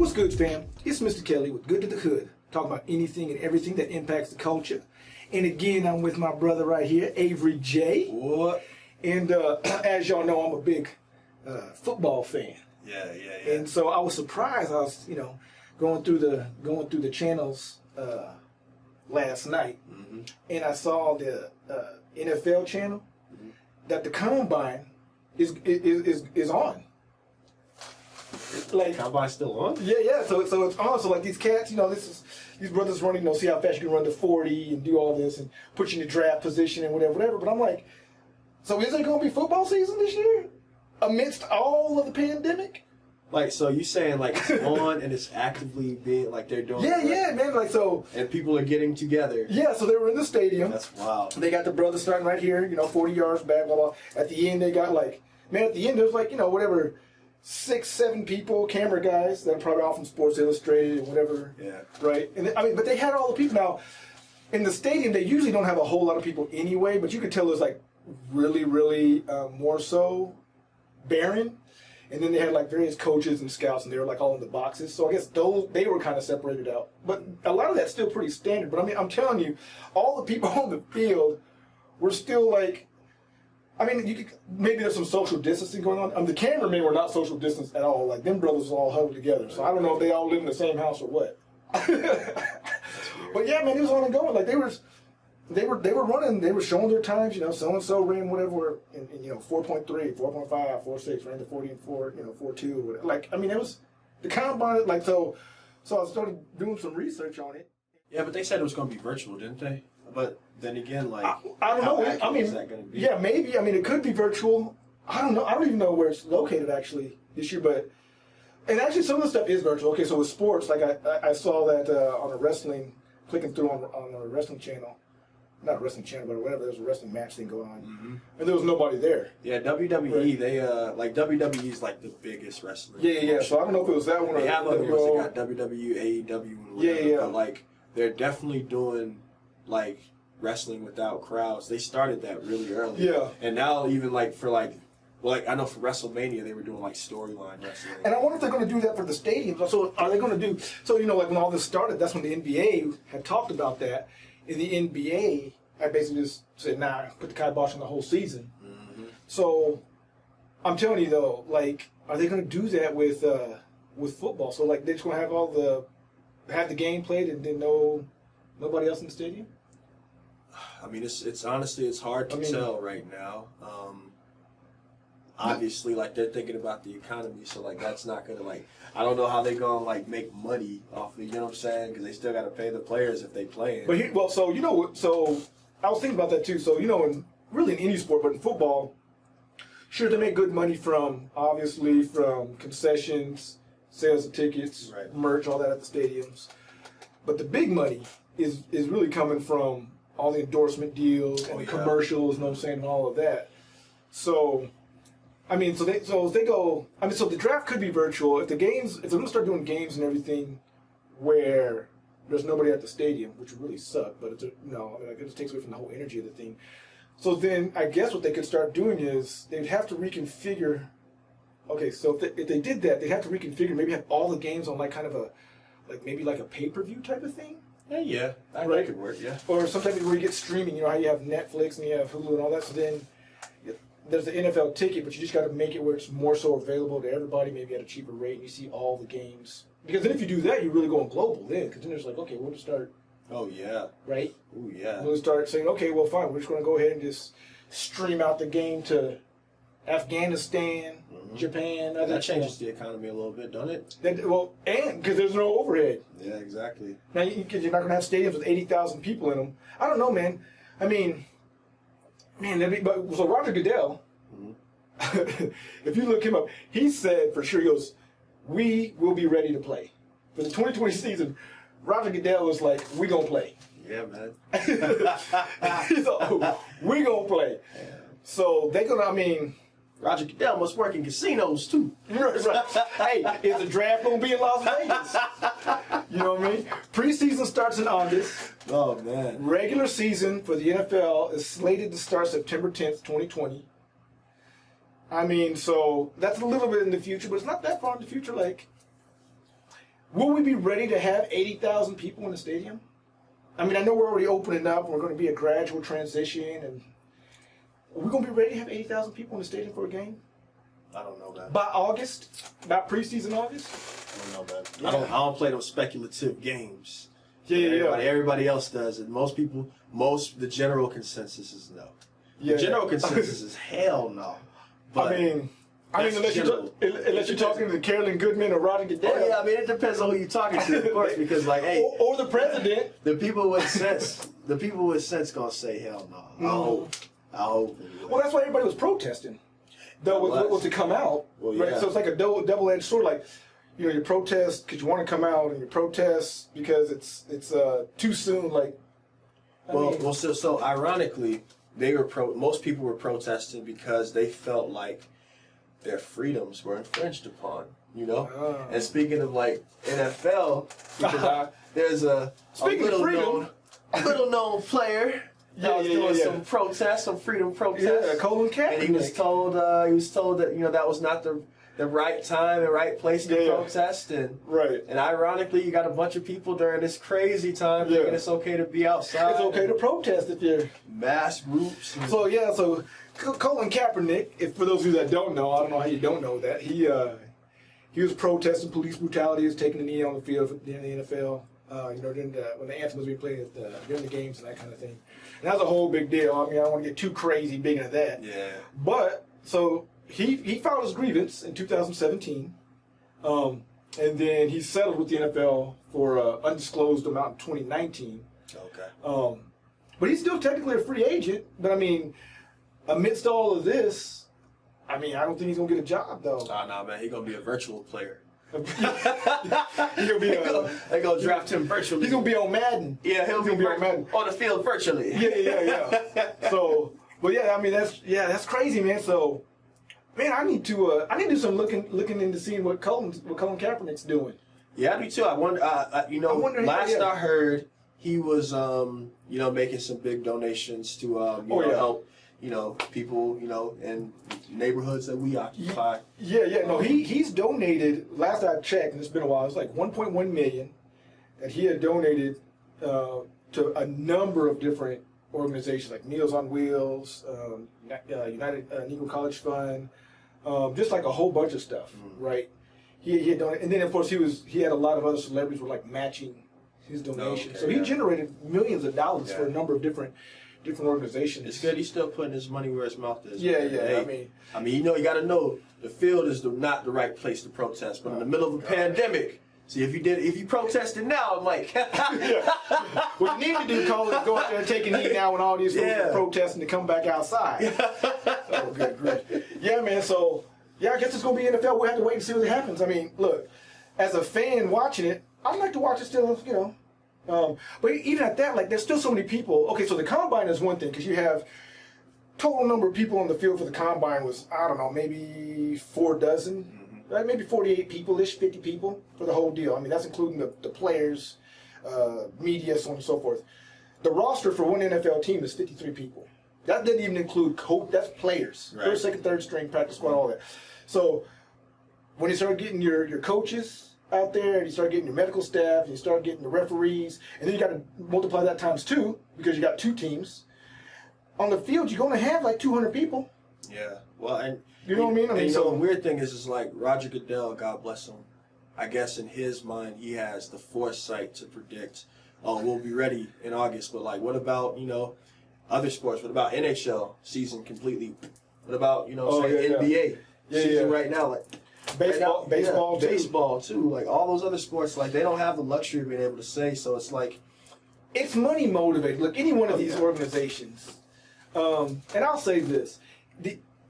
What's good, fam? It's Mr. Kelly with Good to the Hood, talking about anything and everything that impacts the culture. And again, I'm with my brother right here, Avery J. What? And as y'all know, I'm a big football fan. Yeah. And so I was surprised. I was, going through the channels last night, and I saw the NFL channel that the combine is on. Like, Combine's still on? Yeah. So it's on. So like these cats, these brothers running, see how fast you can run to 40 and do all this and put you in the draft position and whatever. But I'm like, so is it going to be football season this year amidst all of the pandemic? Like, so you saying like it's on and it's actively being like they're doing? Yeah, man. Like so. And people are getting together. Yeah, so they were in the stadium. That's wild. They got the brothers starting right here, 40 yards back, blah blah. At the end, they got at the end there's whatever. 6-7 people, camera guys that are probably all from Sports Illustrated and whatever. Yeah. Right? And but they had all the people. Now, in the stadium, they usually don't have a whole lot of people anyway, but you could tell it was really more so barren. And then they had various coaches and scouts, and they were all in the boxes. So I guess they were kind of separated out. But a lot of that's still pretty standard. But I'm telling you, all the people on the field were still maybe there's some social distancing going on. The cameramen were not social distance at all. Them brothers were all huddled together. So I don't know if they all live in the same house or what. But yeah, man, it was on and going. They were running. They were showing their times. So and so ran whatever in 4.3, 4.5, 4.6, ran to 40 and 4, 4.2. It was the combine. So I started doing some research on it. Yeah, but they said it was going to be virtual, didn't they? But then again, I don't know. Is that going to be? Yeah, maybe. It could be virtual. I don't know. I don't even know where it's located actually this year. And actually, some of the stuff is virtual. Okay, so with sports, I saw that on a wrestling, clicking through on a wrestling channel, not a wrestling channel, but whatever. There's a wrestling match thing going on, and there was nobody there. Yeah, WWE. Right. They WWE is the biggest wrestling. Yeah. So I don't know if it was that one. They have other ones. They got WWE, AEW, and whatever. Yeah. But they're definitely doing wrestling without crowds. They started that really early. Yeah. And now even I know for WrestleMania they were doing storyline wrestling. And I wonder if they're going to do that for the stadiums. So are they going to do? So when all this started, that's when the NBA had talked about that. In the NBA, I basically just said, nah, put the kibosh on the whole season. Mm-hmm. So I'm telling you though, are they going to do that with football? So they're just going to have the game played and then nobody else in the stadium? It's honestly, it's hard to tell right now. Obviously, they're thinking about the economy, so that's not gonna I don't know how they're gonna make money off of it. You know what I'm saying? Because they still got to pay the players if they play. But so I was thinking about that too. So really in any sport, but in football, sure they make good money from concessions, sales of tickets, right, merch, all that at the stadiums. But the big money is really coming from all the endorsement deals and the commercials, and all of that. So, so they go. So the draft could be virtual. If they're going to start doing games and everything, where there's nobody at the stadium, which would really suck. But it just takes away from the whole energy of the thing. So then I guess what they could start doing is they'd have to reconfigure. Okay, so if they did that, they'd have to reconfigure. Maybe have all the games on maybe a pay-per-view type of thing. Yeah, that could work, yeah. Or sometimes where you get streaming, how you have Netflix and you have Hulu and all that, so then there's the NFL ticket, but you just got to make it where it's more so available to everybody, maybe at a cheaper rate, and you see all the games. Because then if you do that, you're really going global then, because then there's okay, we'll just start... Oh, yeah. Right? Oh, yeah. We'll start saying, okay, well, fine, we're just going to go ahead and just stream out the game to Afghanistan, Japan, that changes the economy a little bit, don't it? And because there's no overhead. Yeah, exactly. Now, because you're not going to have stadiums with 80,000 people in them. I don't know, man. So Roger Goodell, if you look him up, he said for sure, he goes, we will be ready to play. For the 2020 season, Roger Goodell was like, we going to play. Yeah, man. He's like, we going to play. Yeah. So they're going to, Roger Goodell must work in casinos, too. Right. Hey, is the draft going to be in Las Vegas? You know what I mean? Preseason starts in August. Oh, man. Regular season for the NFL is slated to start September 10th, 2020. So that's a little bit in the future, but it's not that far in the future. will we be ready to have 80,000 people in the stadium? I mean, I know we're already opening up. We're going to be a gradual transition, and are we going to be ready to have 80,000 people in the stadium for a game? I don't know, man. By August? By preseason August? I don't know, man. Yeah. I don't play those speculative games. Yeah. Everybody else does, and the general consensus is no. Yeah. The general consensus is hell no. But I mean, unless you're talking to Carolyn Goodman or Roger Goodell. oh yeah, I mean it depends on who you're talking to, of course, because like, hey, or the president. the people with sense gonna say hell no. I hope. Well, that's why everybody was protesting. Was to come out, Well, right? yeah. So it's like a double-edged sword. Like, you protest because you want to come out, and you protest because it's too soon. Like, So ironically, most people were protesting because they felt like their freedoms were infringed upon. And speaking of like NFL, because there's a little known player. That was doing some protests, some freedom protests. Yeah, Colin Kaepernick. And he was told that that was not the right time and right place to protest. And ironically, you got a bunch of people during this crazy time thinking it's okay to be outside. It's okay to protest if you're mass groups. So Colin Kaepernick, for those of you that don't know, I don't know how you don't know that, he was protesting police brutality. He was taking a knee on the field in the NFL. When the anthem was being played during the games and that kind of thing. And that was a whole big deal. I mean, I don't want to get too crazy big into that. Yeah. But, so, he filed his grievance in 2017. And then he settled with the NFL for an undisclosed amount in 2019. Okay. But he's still technically a free agent. But, I mean, amidst all of this, I don't think he's going to get a job, though. Nah, man. He's going to be a virtual player. They're gonna draft him virtually. He's gonna be on Madden. Yeah, he'll be on Madden on the field virtually. Yeah. So, but yeah, that's crazy, man. So, man, I need to do some looking into seeing what Colin Kaepernick's doing. Yeah, I do too. I wonder. I heard he was making some big donations to help people in neighborhoods that we occupy. No, he's donated, last I checked, and it's been a while, it's like $1.1 million that he had donated to a number of different organizations like Meals on Wheels, United Negro College Fund, just like a whole bunch of stuff, right? He had donated, and then of course he had a lot of other celebrities were like matching his donations. So he generated millions of dollars for a number of different organizations. It's good he's still putting his money where his mouth is. Yeah. Hey, you got to know the field is not the right place to protest. But in the middle of a pandemic, see if you protested now, I'm like, what you need to do, Colin, is go out there and take a knee now when all these folks are protesting to come back outside. Oh, good grief. Yeah, man. So I guess it's gonna be NFL. We'll have to wait and see what happens. I mean, look, as a fan watching it, I'd like to watch it still. But even at that, like, there's still so many people. Okay, so the combine is one thing because you have total number of people on the field for the combine was, I don't know, maybe 4 dozen, right? Maybe 48 people-ish, 50 people for the whole deal. I mean, that's including the players, media, so on and so forth. The roster for one NFL team is 53 people. That didn't even include that's players, first, second, third string, practice squad, all that. So when you start getting your coaches out there, and you start getting your medical staff, and you start getting the referees, and then you got to multiply that times 2 because you got 2 teams. On the field, you're going to have like 200 people. Yeah. Well, and you know what I mean? The weird thing is like Roger Goodell, God bless him. I guess in his mind, he has the foresight to predict, we'll be ready in August. But like, what about other sports? What about NHL season completely? What about NBA season right now? Like. Baseball too. Like all those other sports, like they don't have the luxury of being able to say. So it's like it's money motivated. Look, any one of these organizations, and I'll say this: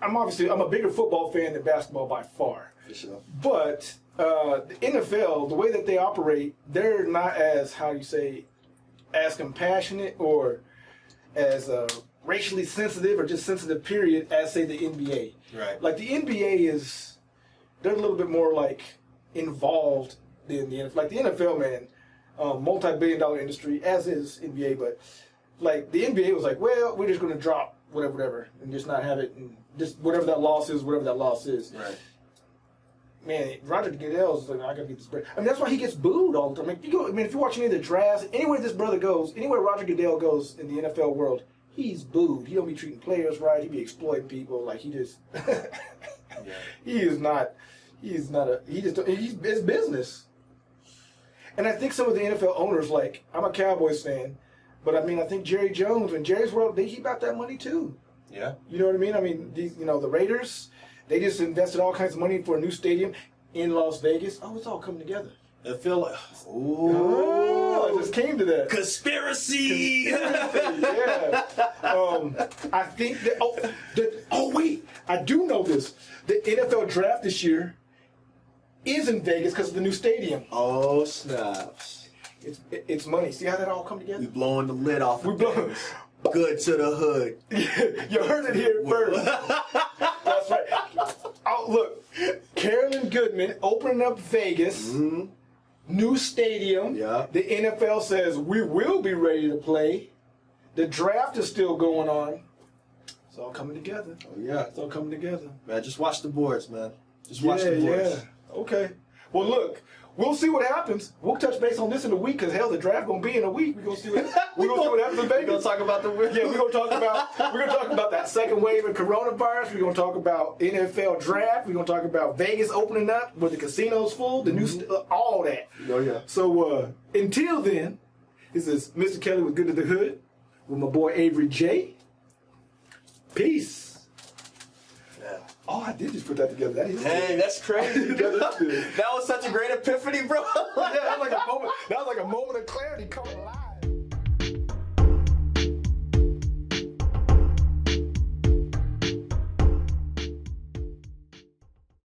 I'm a bigger football fan than basketball by far. For sure. But the NFL, the way that they operate, they're not as as compassionate or as racially sensitive or just sensitive. Period. As say the NBA. Right. Like the NBA they're a little bit more like involved than the NFL. Like the NFL, man, multi-billion-dollar industry, as is NBA. But like the NBA was like, well, we're just going to drop whatever, and just not have it, and just whatever that loss is. Right. man, Roger Goodell's like, I gotta get this bread. I mean, that's why he gets booed all the time. If you watch any of the drafts, anywhere this brother goes, anywhere Roger Goodell goes in the NFL world, he's booed. He don't be treating players right. He be exploiting people. Like he just, he's it's business. And I think some of the NFL owners, like, I'm a Cowboys fan, but I mean, I think Jerry Jones and Jerry's World, they heap out that money too. Yeah. You know what I mean? I mean, the Raiders, they just invested all kinds of money for a new stadium in Las Vegas. Oh, it's all coming together. I feel like, Oh, I just came to that. Conspiracy! Yeah. I think that, wait, I do know this. The NFL draft this year is in Vegas because of the new stadium. Oh, snaps. It's money. See how that all come together? We blowing the lid off. We blowing. Good to the hood. You heard it here first. That's right. Oh, look, Carolyn Goodman opening up Vegas. Mm-hmm. New stadium. Yeah. The NFL says we will be ready to play. The draft is still going on. It's all coming together. Oh, yeah. It's all coming together. Man, just watch the boards, man. Just watch the boards. Yeah. Okay. Well, look, we'll see what happens. We'll touch base on this in a week because hell, the draft gonna be in a week. We're gonna see what happens in Vegas. We're gonna talk about the Yeah, we're gonna talk about that second wave of coronavirus. We're gonna talk about NFL draft. We're gonna talk about Vegas opening up with the casinos full, the new all that. Oh yeah. So until then, this is Mr. Kelly with Good to the Hood with my boy Avery J. Peace. Oh, I did just put that together. That is Dang, that's crazy. that That was such a great epiphany, bro. was like a moment. That was like a moment of clarity coming alive.